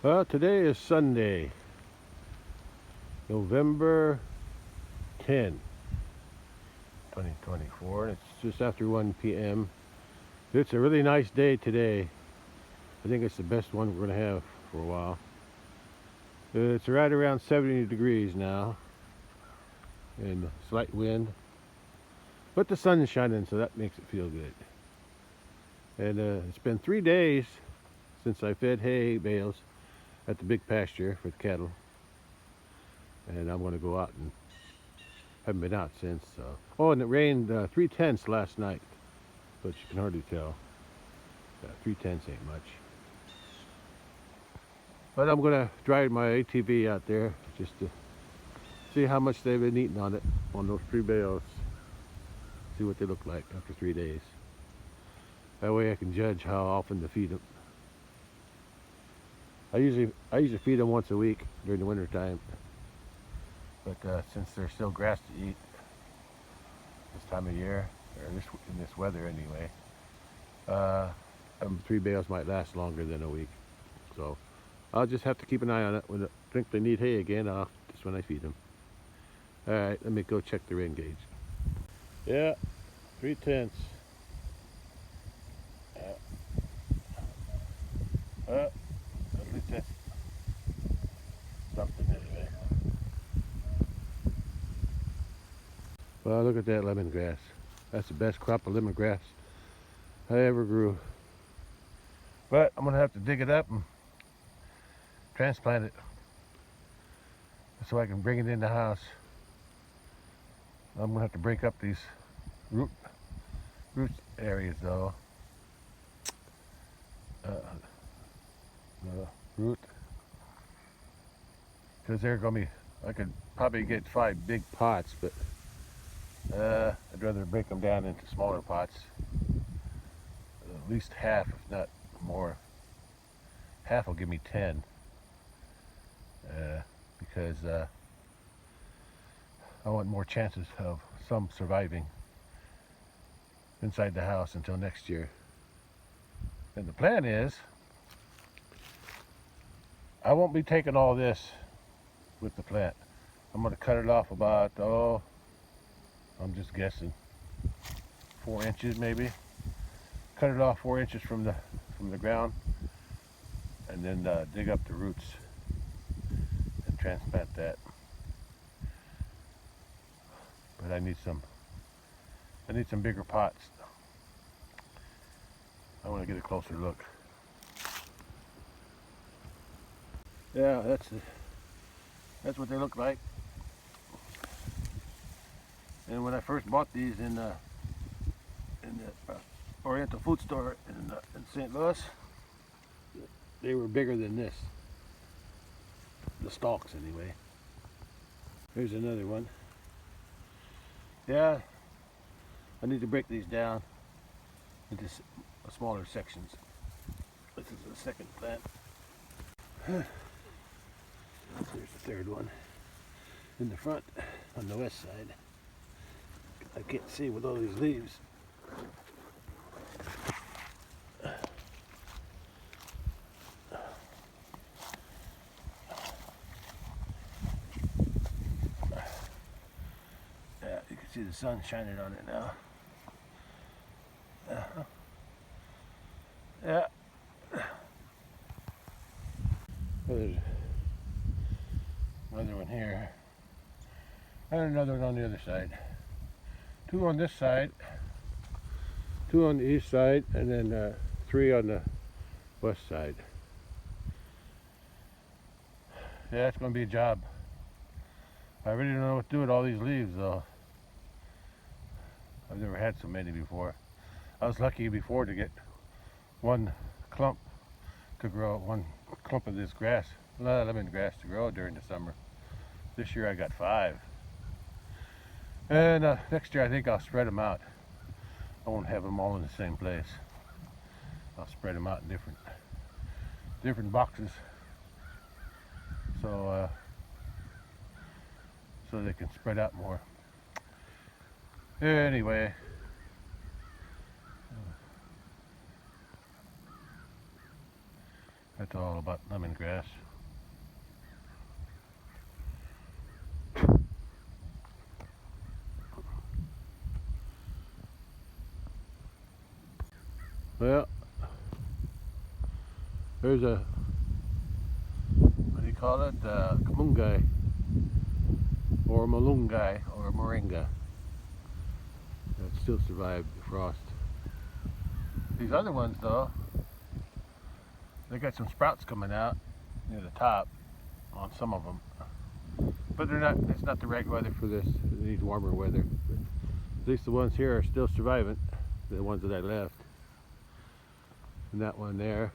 Well, today is Sunday, November 10, 2024, and it's just after 1 p.m. It's a really nice day today. I think it's the best one we're going to have for a while. It's right around 70 degrees now, and slight wind, but the sun is shining, so that makes it feel good. And it's been 3 days since I fed hay bales at the big pasture for the cattle, and I'm going to go out, and haven't been out since. Oh, and it rained 3/10 last night, but you can hardly tell. 3/10 ain't much. But I'm going to drive my ATV out there just to see how much they've been eating on it, on those 3 bales. See what they look like after 3 days. That way I can judge how often to feed them. I usually feed them once a week during the winter time, but since there's still grass to eat this time of year, or in this weather anyway, 3 bales might last longer than a week. So I'll just have to keep an eye on it. When I think they need hay again, that's when I feed them. All right, let me go check the rain gauge. Yeah, 3/10. At least that's something anyway. Well, look at that lemongrass. That's the best crop of lemongrass I ever grew. But I'm gonna have to dig it up and transplant it so I can bring it in the house. I'm gonna have to break up these root areas though. The root, because they're gonna be, I could probably get 5 big pots, but I'd rather break them down into smaller pots. At least half, if not more. Half will give me 10, because I want more chances of some surviving inside the house until next year. And the plan is, I won't be taking all this with the plant. I'm going to cut it off about, I'm just guessing, 4 inches maybe. Cut it off 4 inches from the ground, and then dig up the roots and transplant that. But I need some bigger pots. I want to get a closer look. Yeah, that's what they look like. And when I first bought these in the Oriental food store in St. Louis, they were bigger than this. The stalks, anyway. Here's another one. Yeah, I need to break these down into smaller sections. This is the second plant. There's the third one in the front on the west side. I can't see with all these leaves. Yeah, you can see the sun shining on it now. Yeah. There's another one here, and another one on the other side. 2 on this side, 2 on the east side, and then 3 on the west side. Yeah, it's going to be a job. I really don't know what to do with all these leaves though. I've never had so many before. I was lucky before to get one clump to grow, one clump of this grass, lemongrass to grow during the summer. This year I got 5. And next year I think I'll spread them out. I won't have them all in the same place. I'll spread them out in different boxes, so they can spread out more. Anyway, That's all about lemongrass. Well, there's a, what do you call it? Kamungai, or malungai, or moringa that still survived the frost. These other ones, though, they got some sprouts coming out near the top on some of them, but they're not. It's not the right weather for this. It needs warmer weather. But at least the ones here are still surviving. The ones that I left, and that one there,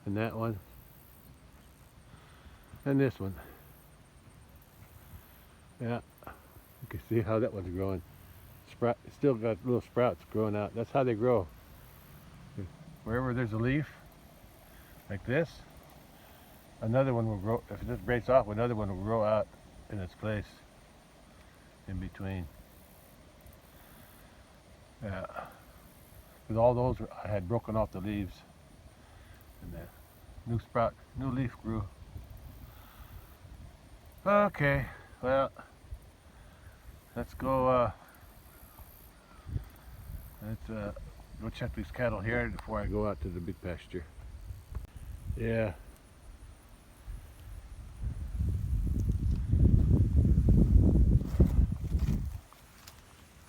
and that one, and this one. Yeah, you can see how that one's growing. Sprout, still got little sprouts growing out. That's how they grow. Wherever there's a leaf like this, another one will grow. If this breaks off, another one will grow out in its place in between. Yeah, with all those I had broken off the leaves, and the new sprout, new leaf grew. Okay, well, let's go. Let's go check these cattle here before I go out to the big pasture. Yeah.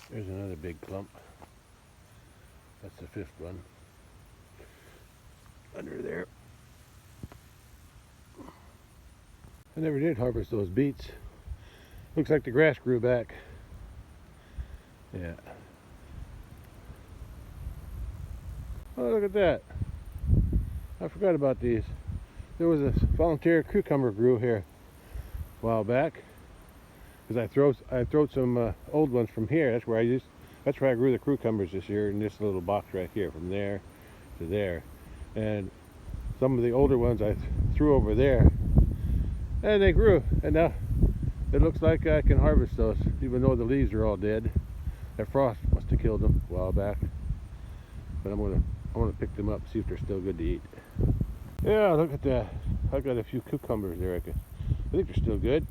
There's another big clump. That's the fifth one. Under there. I never did harvest those beets. Looks like the grass grew back. Yeah. Oh, look at that. I forgot about these. There was a volunteer cucumber grew here a while back. Because I throw some old ones from here. That's where I grew the cucumbers this year in this little box right here, from there to there. And some of the older ones I threw over there, and they grew. And now it looks like I can harvest those, even though the leaves are all dead. That frost must have killed them a while back. But I want to pick them up, see if they're still good to eat. Yeah, look at that. I got a few cucumbers there. I think they're still good.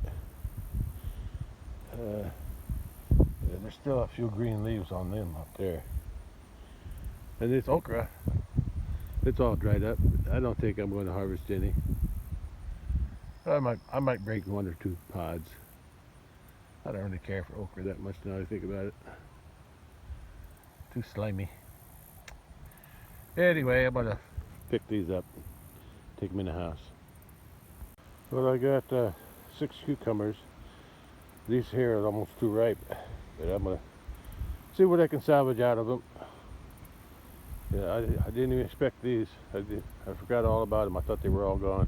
There's still a few green leaves on them up there. And this okra, it's all dried up. I don't think I'm going to harvest any. I might break one or two pods. I don't really care for okra that much now that I think about it. Too slimy. Anyway, I'm gonna pick these up, take them in the house. Well, I got 6 cucumbers. These here are almost too ripe, but I'm gonna see what I can salvage out of them. Yeah, I didn't even expect these. I forgot all about them. I thought they were all gone.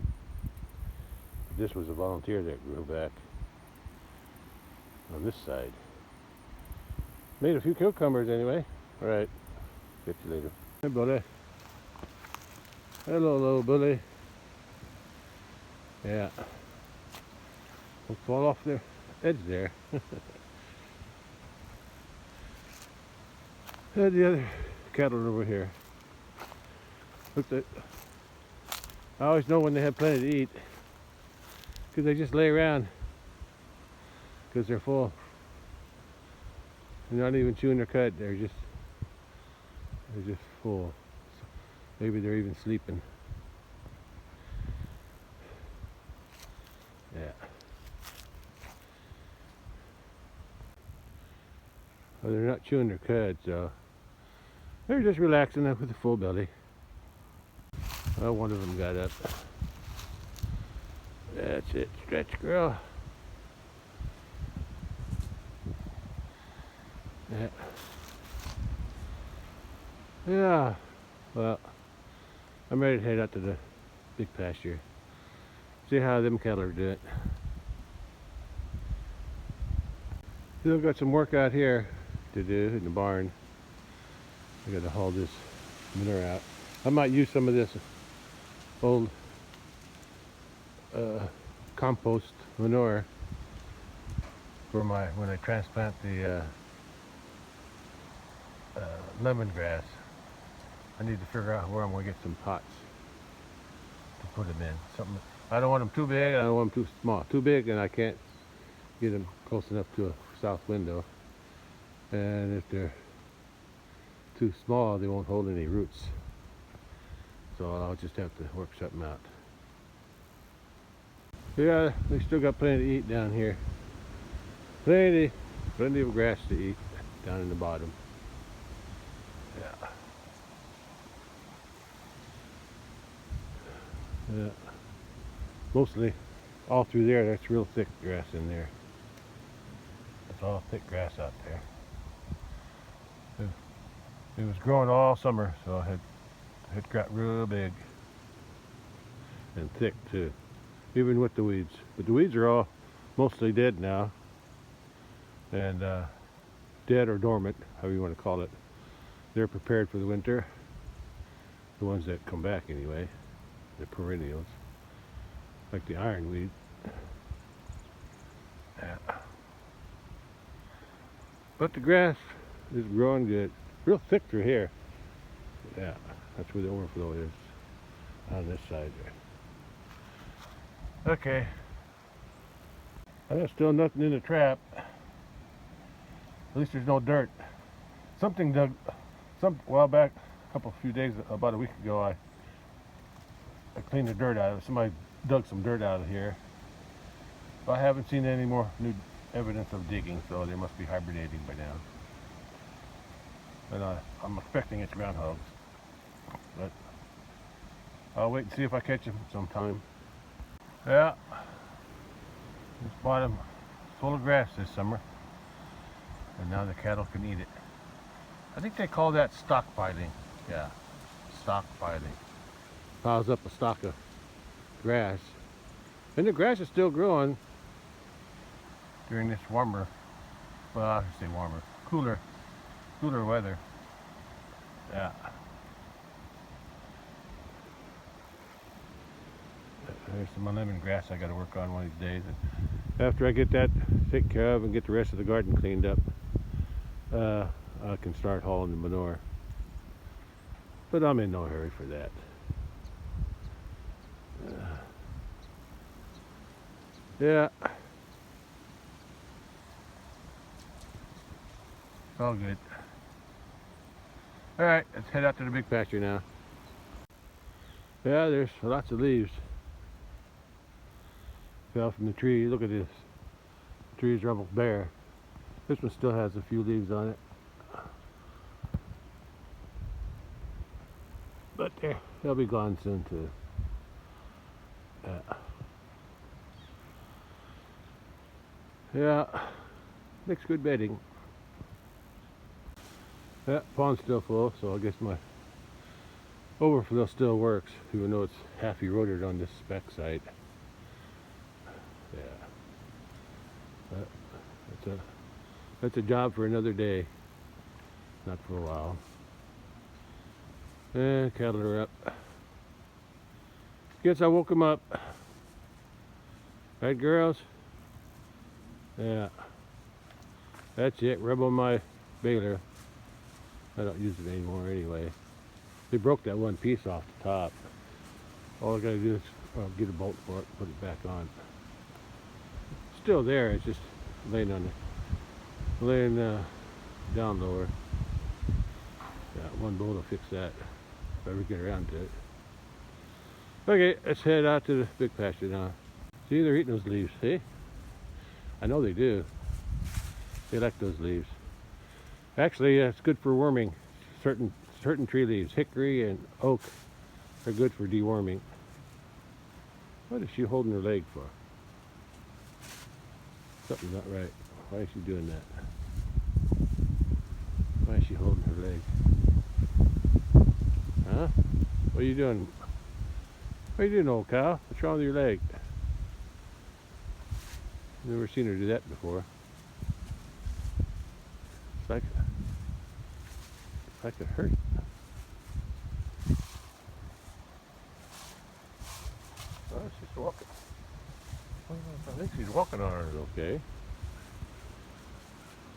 But this was a volunteer that grew back on this side. Made a few cucumbers anyway. All right, get you later. Hey, buddy. Hello, little buddy. Yeah. Don't fall off the edge there. And the other cattle over here. Look at. I always know when they have plenty to eat, because they just lay around because they're full. They're not even chewing their cud. They're just full. So maybe they're even sleeping. Yeah. Well, they're not chewing their cud, so they're just relaxing up with a full belly. Well, one of them got up. That's it, stretch, girl. Yeah. Yeah. Well, I'm ready to head out to the big pasture. See how them cattle are doing. Still got some work out here to do in the barn. I gotta haul this manure out. I might use some of this old compost manure for when I transplant the lemongrass. I need to figure out where I'm going to get some pots to put them in. Something. I don't want them too big. I don't want them too small. Too big, and I can't get them close enough to a south window. And if they're too small, they won't hold any roots. So I'll just have to work something out. Yeah, we still got plenty to eat down here. Plenty of grass to eat down in the bottom. Yeah. Yeah. Mostly all through there, that's real thick grass in there. That's all thick grass out there. It was growing all summer, so it got real big and thick too, even with the weeds. But the weeds are all mostly dead now, and dead or dormant, however you want to call it. They're prepared for the winter. The ones that come back anyway, the perennials, like the ironweed. Yeah. But the grass is growing good. Real thick through here. Yeah, that's where the overflow is, on this side there. Okay. There's still nothing in the trap. At least there's no dirt. Something dug, a while back, few days, about a week ago, I cleaned the dirt out of it. Somebody dug some dirt out of here. But I haven't seen any more new evidence of digging, so they must be hibernating by now. And I'm expecting it's groundhogs. But I'll wait and see if I catch them sometime. Yeah. This bottom is full of grass this summer. And now the cattle can eat it. I think they call that stockpiling. Yeah, stockpiling. Piles up a stock of grass. And the grass is still growing during this warmer, well, I should say warmer, cooler weather. Yeah. There's some lemongrass I got to work on one of these days. And after I get that taken care of and get the rest of the garden cleaned up, I can start hauling the manure. But I'm in no hurry for that. Yeah. It's all good. Alright, let's head out to the big pasture now. Yeah, there's lots of leaves. Fell from the tree. Look at this. The tree's almost bare. This one still has a few leaves on it. But they'll be gone soon too. Yeah, makes good bedding. Yeah, pond's still full, so I guess my overflow still works, even though it's half eroded on this back side. Yeah, that's a job for another day, not for a while. And cattle are up. Guess I woke them up. Right, girls? Yeah. That's it. Rub on my baler. I don't use it anymore anyway. They broke that one piece off the top. All I gotta do is get a bolt for it, put it back on. It's still there. It's just laying down lower. Yeah, one bolt will fix that if I ever get around to it. Okay, let's head out to the big pasture now. See, they're eating those leaves. See? I know they do. They like those leaves. Actually, it's good for worming. Certain tree leaves, hickory and oak, are good for deworming. What is she holding her leg for? Something's not right. Why is she doing that? Why is she holding her leg? Huh? What are you doing? What are you doing, old cow? What's wrong with your leg? Never seen her do that before. It's like it hurt. Oh, she's walking. I think she's walking on her, okay.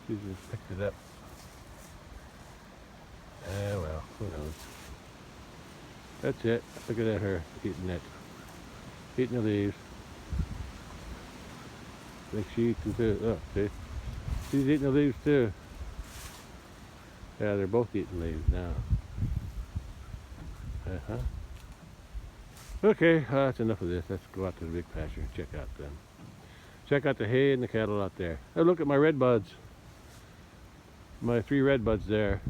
She just picked it up. Well, who knows. That's it. Look at that, her eating it. Eating the leaves. I think she eats them too. Oh, see? She's eating the leaves too. Yeah, they're both eating leaves now. Uh-huh. Okay, that's enough of this. Let's go out to the big pasture and check out them. Check out the hay and the cattle out there. Oh, look at my red buds. My 3 red buds there.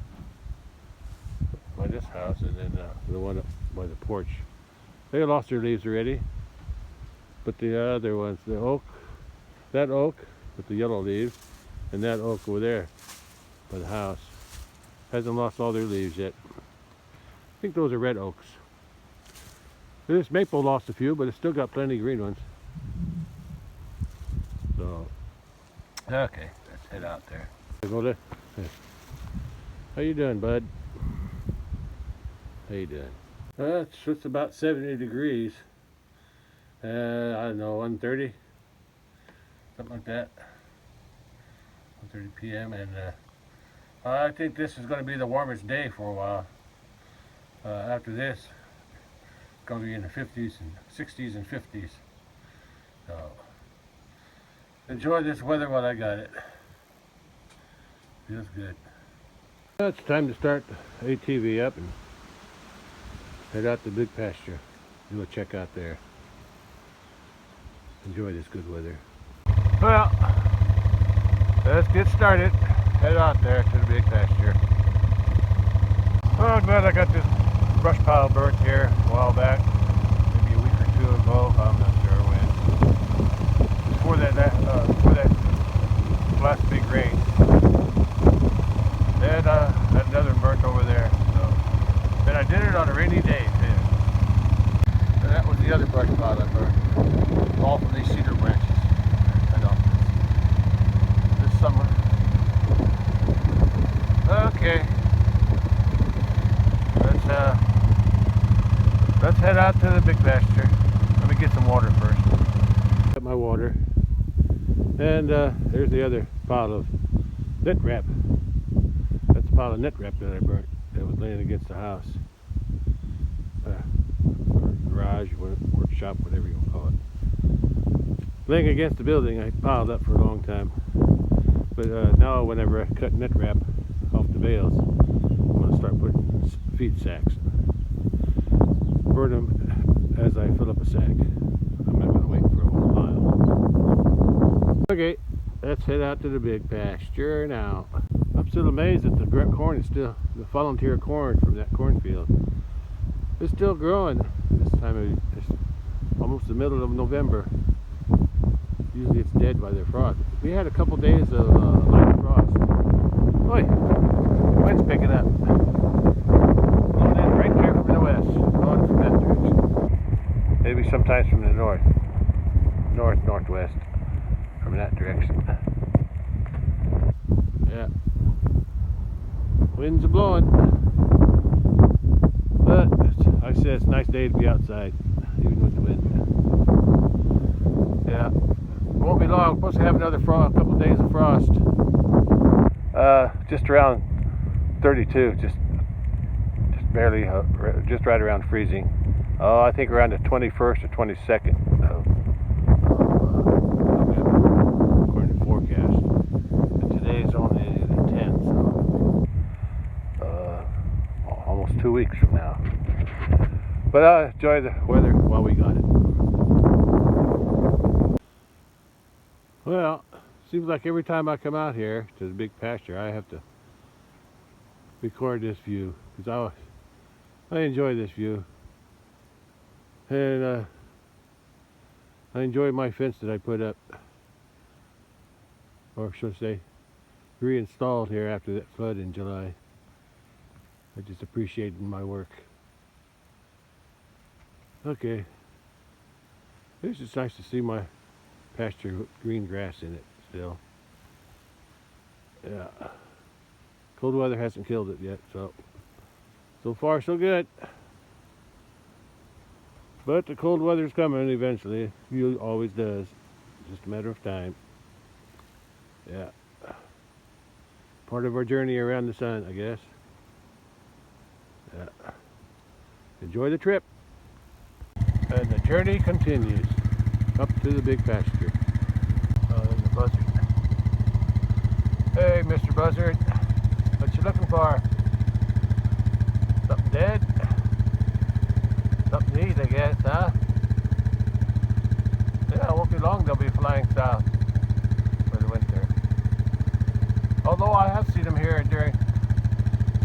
By this house, and then the one up by the porch. They lost their leaves already. But the other ones, the oak, that oak with the yellow leaves, and that oak over there by the house, hasn't lost all their leaves yet. I think those are red oaks. This maple lost a few, but it's still got plenty of green ones. So, okay, let's head out there. Go there. How you doing, bud? How you doing? It's about 70 degrees. I don't know, 1:30, something like that. 1:30 p.m. and I think this is going to be the warmest day for a while. After this, it's going to be in the 50s and 60s and 50s. So enjoy this weather while I got it. Feels good. It's time to start the ATV up and head out to the big pasture. Do a check out there. Enjoy this good weather. Well, let's get started. Head out there to the big pasture. Well, I'm glad I got this brush pile burnt here a while back. Maybe a week or 2 ago. I'm not sure when. Before that last big rain. Then had another one burnt over there. So then I did it on a rainy day too. And that was the other brush pile I burned. All from these cedar branches. Cut off this summer. Okay. Let's head out to the big pasture. Let me get some water first. Get my water. And there's the other pile of net wrap. That's a pile of net wrap that I burnt that was laying against the house. Or garage, workshop, whatever you want to call it. Laying against the building, I piled up for a long time. But now whenever I cut net wrap off the bales, I'm going to start putting feed sacks. Burn them as I fill up a sack. I'm not going to wait for a whole pile. Okay, let's head out to the big pasture now. I'm still amazed that the corn is still, the volunteer corn from that cornfield, it's still growing this time of, it's almost the middle of November. Usually it's dead by the frost. We had a couple days of light frost. Oi, wind's picking up. Blowing in right there from the west, going from that direction. Maybe sometimes from the northwest, from that direction. Yeah, winds are blowing. But like I said, it's a nice day to be outside, even with the wind. Yeah. Won't be long. We're supposed to have another couple of days of frost. Just around 32, just barely, just right around freezing. Oh, I think around the 21st or 22nd. According to forecast. And today's only the 10th, so almost 2 weeks from now. But I enjoy the weather while we got it. Well, seems like every time I come out here to the big pasture, I have to record this view because I enjoy this view, and I enjoy my fence that I put up, or should I say, reinstalled here after that flood in July. I just appreciated my work. Okay, it's just nice to see my pasture with green grass in it still. Yeah, cold weather hasn't killed it yet, so far so good. But the cold weather's coming eventually. It always does. Just a matter of time. Yeah, part of our journey around the sun, I guess. Yeah, enjoy the trip. And the journey continues up to the big pasture. Oh, there's a buzzard. Hey, Mr. Buzzard, what you looking for? Something dead? Something to eat, I guess, huh? Yeah, it won't be long they'll be flying south for the winter. Although I have seen them here during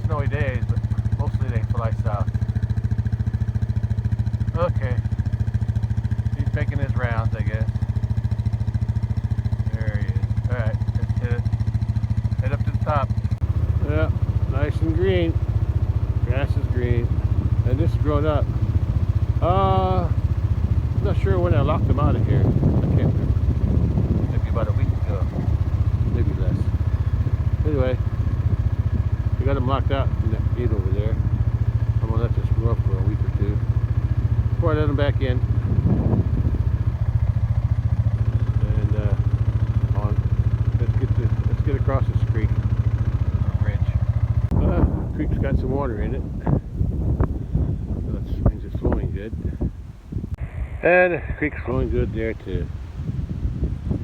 snowy days, but mostly they fly south. Okay. He's making his rounds, I guess. There he is. Alright, let's hit it. Head up to the top. Yeah, nice and green. Grass is green. And this is grown up. I'm not sure when I locked them out of here. I can't remember. Maybe about a week ago. Maybe less. Anyway, we got them locked out in that gate over there. I'm gonna let this grow up for a week or two before I let them back in. And let's get across this creek or bridge. The creek's got some water in it. So that means it's flowing good. And the creek's flowing good there too.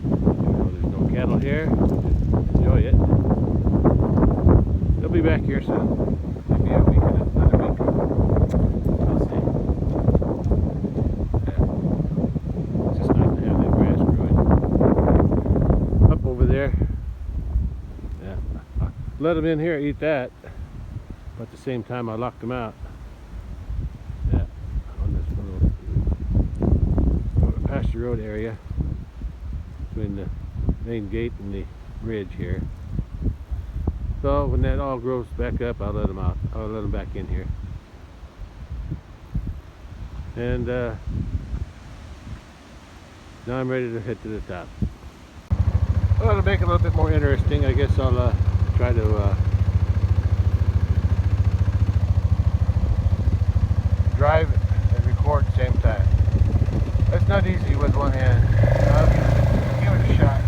There's no cattle here. Enjoy it. They'll be back here soon. Maybe a week, another week. We'll see. Yeah. It's just nice to have that grass growing. Up over there. Yeah. Let them in here, eat that. But at the same time, I locked them out. Yeah. On this little pasture road area between the main gate and the bridge here. So when that all grows back up, I'll let them out. I'll let them back in here. And now I'm ready to head to the top. Well, to make it a little bit more interesting, I guess I'll try to drive and record at the same time. That's not easy with one hand. I'll give it a shot.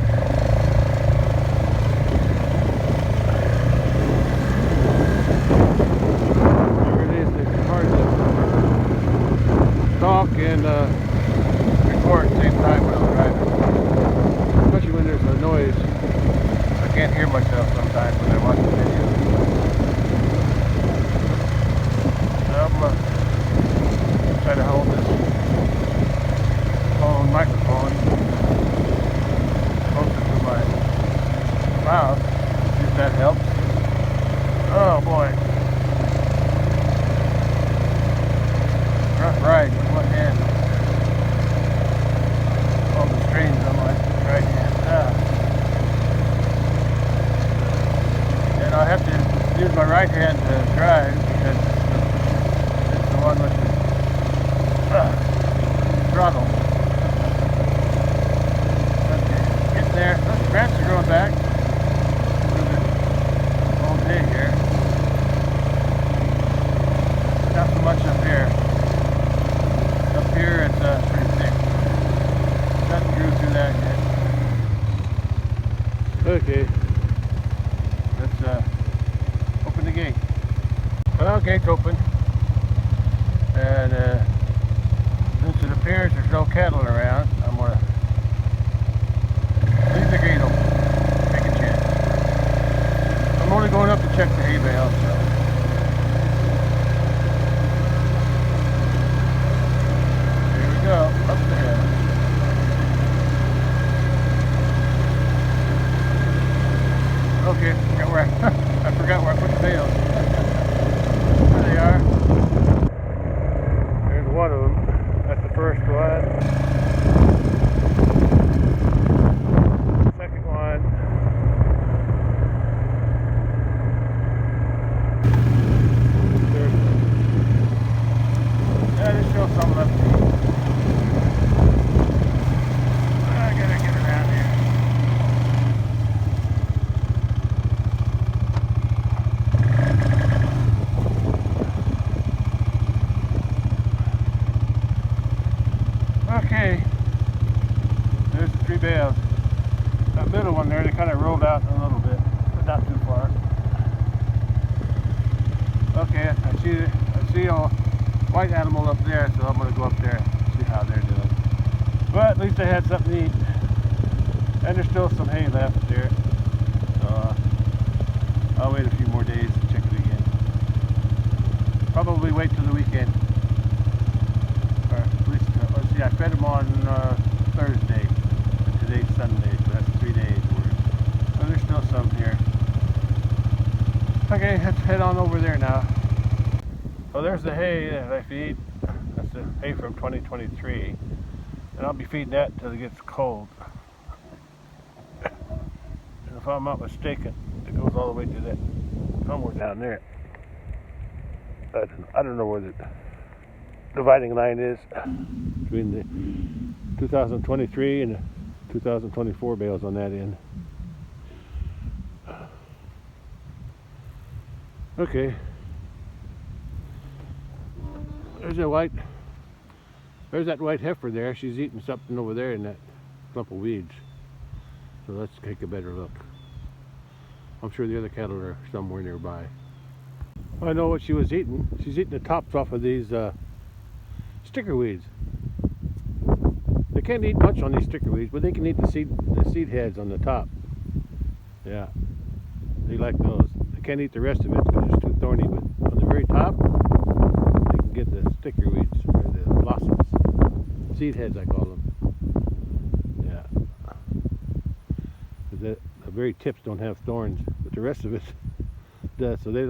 Talk and record at the same time when I'm driving. Especially when there's a noise. I can't hear myself sometimes when I watch the video. I'm trying to hold this phone microphone closer to my mouth. See if that helps. Oh boy. Rough ride with one hand. All the strains on my right hand. And I have to use my right hand to drive because it's the one with the throttle. Okay, getting there. Those grass are growing back. All day here. Not so much up here. Up here it's pretty thick. Nothing grew through that yet. Okay. Let's open the gate. Well, gate's open. And since it appears there's no cattle around, I'm gonna leave the gate open. Take a chance. I'm only going up to check the hay bale, so. Up there. Okay, I forgot where I put the bales. There they are. There's one of them. That's the first one. Second one. Third one. Yeah, there's still some left. Okay, there's the 3 bales. That middle one there, they kind of rolled out a little bit, but not too far. Okay, I see white animal up there, so I'm going to go up there and see how they're doing. But at least I had something to eat. And there's still some hay left there. So I'll wait a few more days to check it again. Probably wait till the weekend. Or at least, let's see, I fed them on Thursday. And today's Sunday, so that's 3 days worth. So there's still some here. Okay, let's head on over there now. Well, there's the hay that I feed. That's the hay from 2023. And I'll be feeding that until it gets cold. And if I'm not mistaken, it goes all the way to that, somewhere down there. I don't know where the dividing line is between the 2023 and the 2024 bales on that end. Okay. There's that white heifer there. She's eating something over there in that clump of weeds. So let's take a better look. I'm sure the other cattle are somewhere nearby. I know what she was eating. She's eating the tops off of these sticker weeds. They can't eat much on these sticker weeds, but they can eat the seed heads on the top. Yeah, they like those. They can't eat the rest of it because it's too thorny, but on the very top, they can get the sticker weeds, or the blossoms. Seed heads, I call them. Yeah. The very tips don't have thorns, but the rest of it does, so they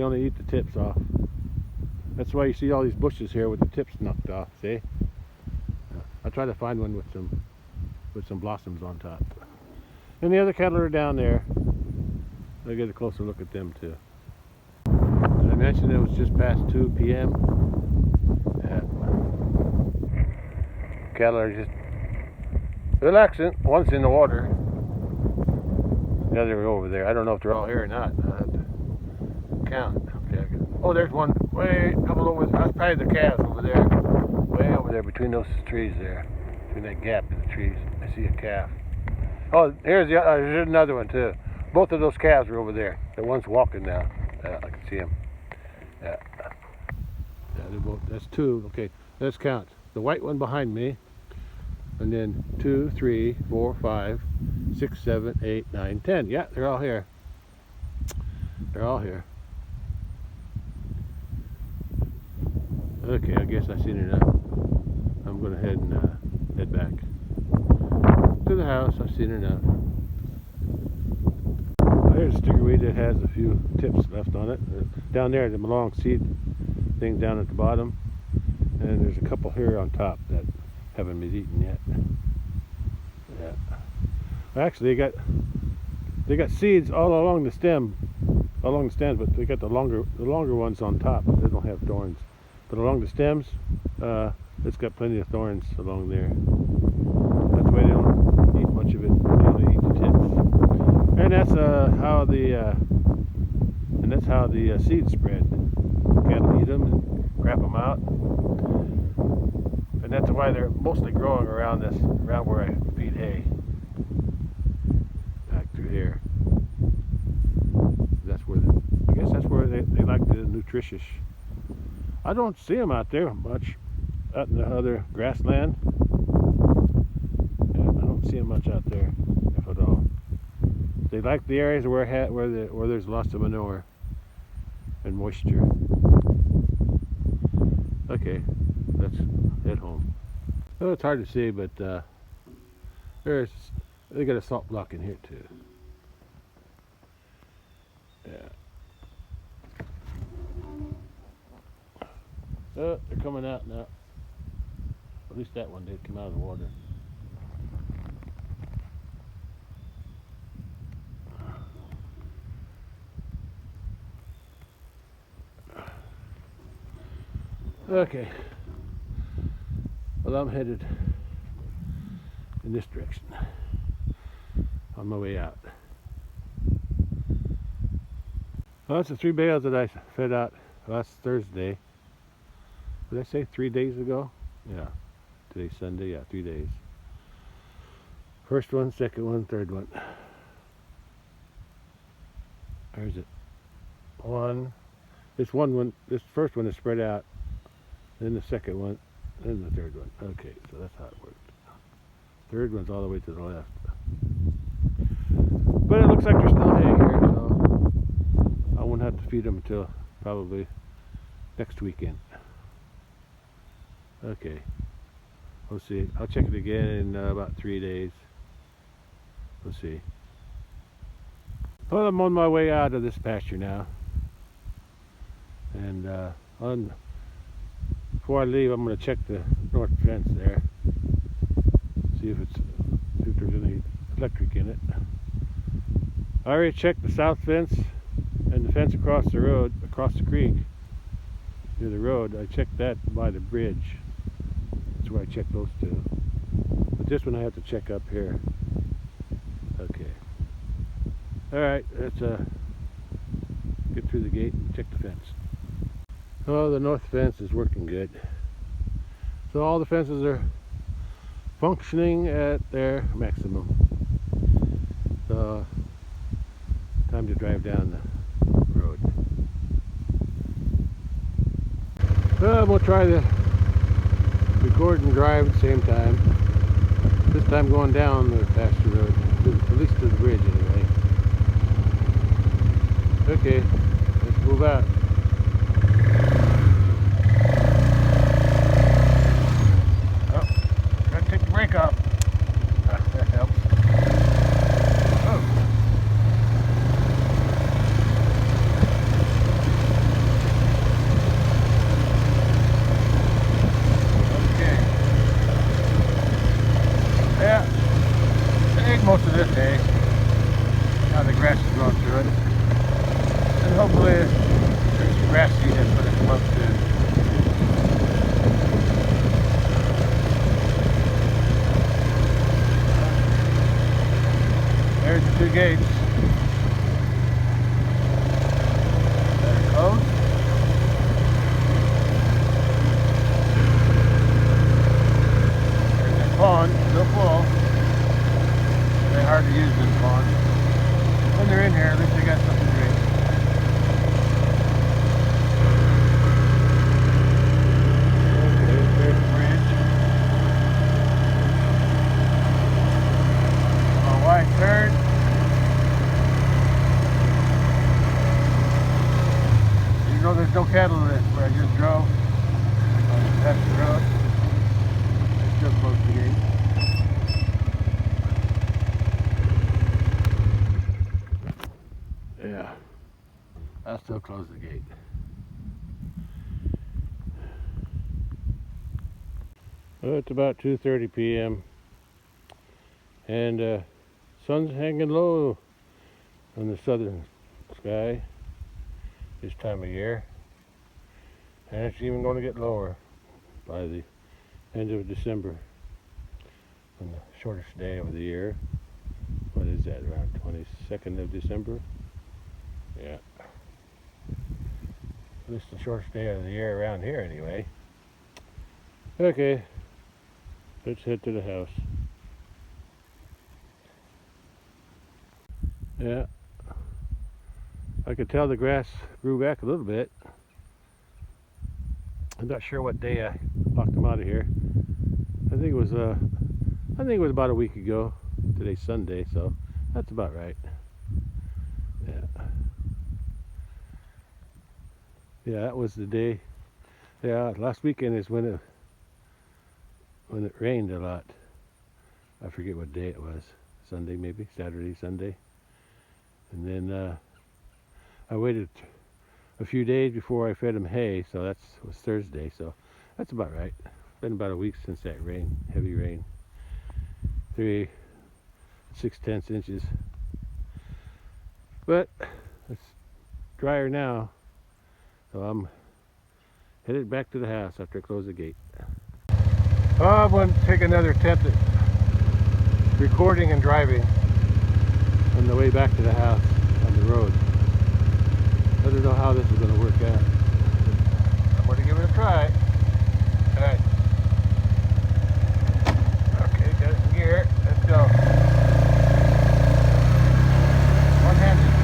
only eat the tips off. That's why you see all these bushes here with the tips knocked off, see? I'll try to find one with some blossoms on top. And the other cattle are down there. I'll get a closer look at them too. Did I mention it was just past 2 p.m.? Yeah. Cattle are just relaxing. One's in the water. The other are over there. I don't know if they're all here or not. I'll have to count. Okay. Oh, there's one way a couple over. That's probably the calves over there. Way over there between those trees there. Between that gap in the trees. I see a calf. Oh, there's another one too. Both of those calves are over there. The one's walking now. I can see him. Yeah. Yeah, they're both. That's two. Okay, let's count. The white one behind me. And then 2, 3, 4, 5, 6, 7, 8, 9, 10. Yeah, they're all here. They're all here. Okay, I guess I've seen enough. I'm going to head back to the house. I've seen enough. There's a sticker weed that has a few tips left on it. Down there, the long seed thing down at the bottom. And there's a couple here on top that haven't been eaten yet. Yeah. Actually, they got seeds all along the stems, but they got the longer ones on top. They don't have thorns. But along the stems, it's got plenty of thorns along there. That's why they don't eat much of it. They only eat the tips. And that's how the seeds spread. Cattle eat them and crap them out. And that's why they're mostly growing around where I feed hay. Back through here. I guess that's where they like the nutritious. I don't see them out there much, out in the other grassland. Yeah, I don't see them much out there, if at all. They like the areas where there's lots of manure and moisture. Okay, let's head home. Well, it's hard to see, but they got a salt block in here too. Yeah. Oh, they're coming out now. At least that one did come out of the water. Okay. Well, I'm headed in this direction on my way out. Well, that's the 3 bales that I fed out last Thursday. Did I say 3 days ago? Yeah. Today's Sunday. Yeah, 3 days. First one, second one, third one. Where's it? 1, This first one is spread out, then the second one, then the third one. Okay, so that's how it worked. Third one's all the way to the left. But it looks like there's still hay here, so I won't have to feed them until probably next weekend. Okay, we'll see. I'll check it again in about 3 days. We'll see. Well, I'm on my way out of this pasture now, and before I leave, I'm going to check the north fence there, see if there's any electric in it. I already checked the south fence and the fence across the road, across the creek near the road. I checked that by the bridge. That's where I checked those two. But this one I have to check up here. Okay. All right, let's get through the gate and check the fence. Oh, the north fence is working good. So all the fences are functioning at their maximum. So time to drive down the road. Well, we'll try to record and drive at the same time. This time going down the pasture road, at least to the bridge anyway. Okay, let's move out. Oh, gotta take the brake off. That helps. Oh. Okay. Yeah, I ate most of this hay. Now the grass is growing through it. And hopefully there's some grass seed in for this month too. There's the two gates. They're closed. There's that pond, still full. They're hard to use this pond. When they're in here, at least they got something to drink. There's the bridge. A wide turn. You know there's no cattle in this where I just drove. That's the road. They still close the gate. Yeah, I'll still close the gate. Well, it's about 2:30 p.m. and sun's hanging low on the southern sky this time of year, and it's even going to get lower by the end of December, on the shortest day of the year. What is that, around 22nd of December? Yeah. At least the shortest day of the year around here anyway. Okay, let's head to the house. Yeah, I could tell the grass grew back a little bit. I'm not sure what day I locked them out of here. I think it was about a week ago. Today's Sunday, so that's about right. Yeah. Yeah, that was the day. Yeah, last weekend is when it rained a lot. I forget what day it was. Sunday maybe, Saturday, Sunday. And then I waited a few days before I fed them hay, so that was Thursday, so that's about right. It's been about a week since that rain, heavy rain. 6/10 inches. But it's drier now, so I'm headed back to the house after I close the gate. I'm going to take another attempt at recording and driving on the way back to the house on the road. I don't know how this is going to work out. I'm going to give it a try. Alright. Okay, got it in gear. Let's go. One-handed.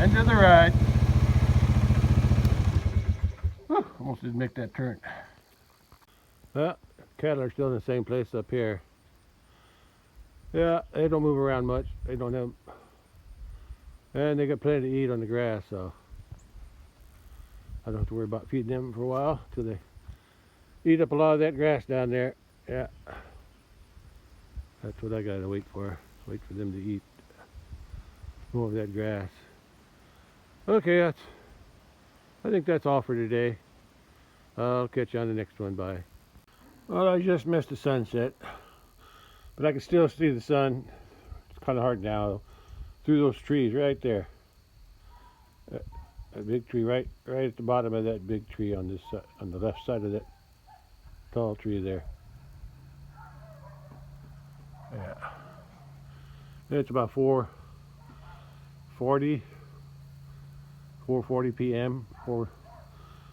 End of the ride. Whew, almost didn't make that turn. Well, cattle are still in the same place up here. Yeah, they don't move around much. They don't have, and they got plenty to eat on the grass, so I don't have to worry about feeding them for a while till they eat up a lot of that grass down there. Yeah, that's what I gotta wait for. Wait for them to eat more of that grass. Okay, I think that's all for today. I'll catch you on the next one. Bye. Well, I just missed the sunset, but I can still see the sun. It's kind of hard now through those trees right there. That big tree right at the bottom of that big tree on this on the left side of that tall tree there. Yeah. It's about 4:40 p.m. 4:40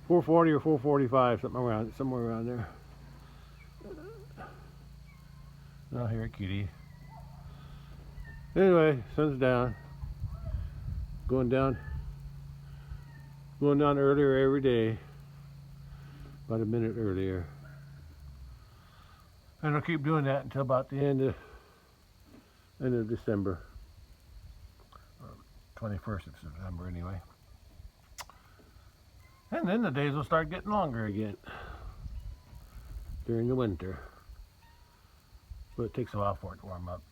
or 4:45, somewhere around there. Oh, here, kitty. Anyway, sun's down. Going down earlier every day. About a minute earlier. And I'll keep doing that until about the end of December. 21st of September anyway. And then the days will start getting longer again during the winter. But it takes a while for it to warm up.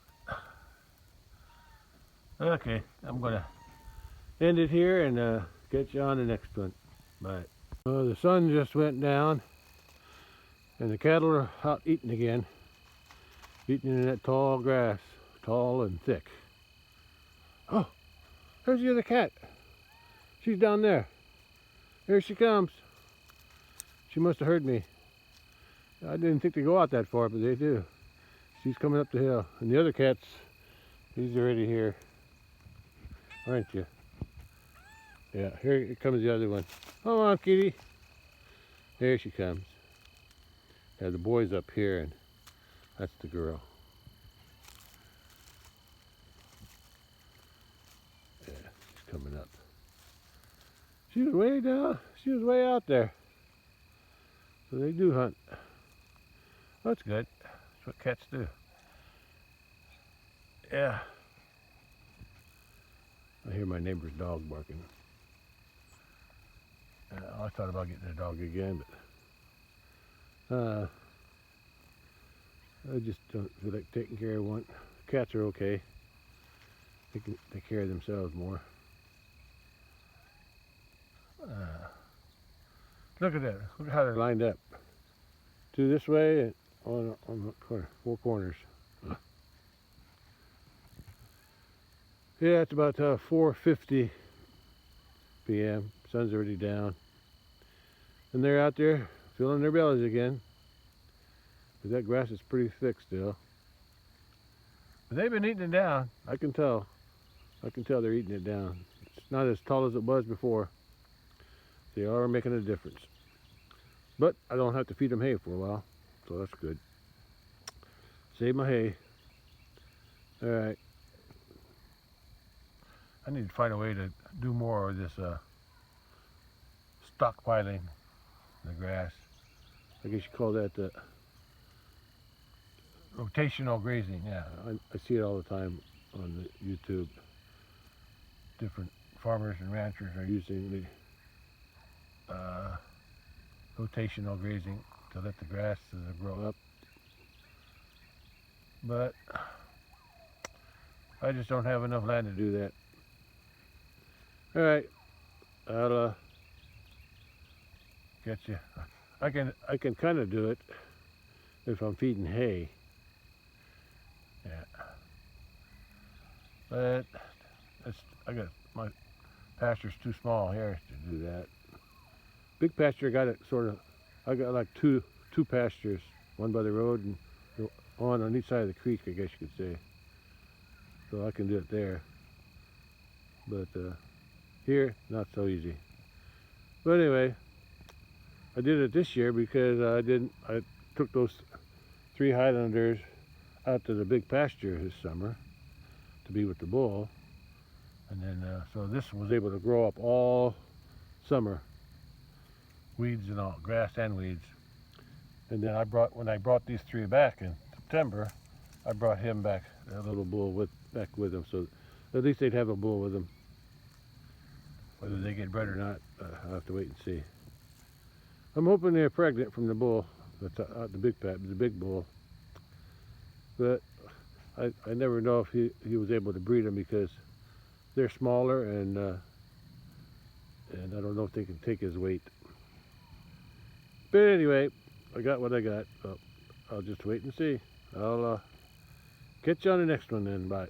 Okay, I'm gonna end it here and get you on the next one. Bye. The sun just went down and the cattle are out eating again. Eating in that tall grass, tall and thick. Oh, there's the other cat. She's down there. Here she comes. She must have heard me. I didn't think they go out that far, but they do. She's coming up the hill. And the other cat's, he's already here. Aren't you? Yeah, here comes the other one. Come on, kitty. There she comes. Yeah, the boy's up here, and that's the girl. Yeah, she's coming up. She was way down. She was way out there. So they do hunt. That's good. That's what cats do. Yeah. I hear my neighbor's dog barking. I thought about getting a dog again, but I just don't feel like taking care of one. Cats are okay. They can take care of themselves more. Look at that. Look at how they're lined up. Two this way and on the corner, four corners. Yeah, it's about 4:50 p.m. Sun's already down. And they're out there filling their bellies again. But that grass is pretty thick still. But they've been eating it down. I can tell. I can tell they're eating it down. It's not as tall as it was before. They are making a difference. But I don't have to feed them hay for a while. So that's good. Save my hay. Alright. I need to find a way to do more of this stockpiling the grass. I guess you call that rotational grazing. Yeah, I see it all the time on the YouTube. Different farmers and ranchers are using the rotational grazing to let the grasses grow up. But I just don't have enough land to do that. Alright, I'll get you. I can kind of do it if I'm feeding hay. Yeah. But I got my pasture's too small here to do that. Big pasture got it I got like two pastures, one by the road and one on each side of the creek, I guess you could say. So I can do it there. But here, not so easy. But anyway, I did it this year because I took those 3 Highlanders out to the big pasture this summer to be with the bull. And then, so this was able to grow up all summer, weeds and all, grass and weeds. And then when I brought these three back in September, I brought him back, a little bull back with him, so at least they'd have a bull with them. Whether they get bred or not, I'll have to wait and see. I'm hoping they're pregnant from the bull. That's out the big bull. But I never know if he was able to breed them because they're smaller and I don't know if they can take his weight. But anyway, I got what I got. So I'll just wait and see. I'll catch you on the next one then. Bye.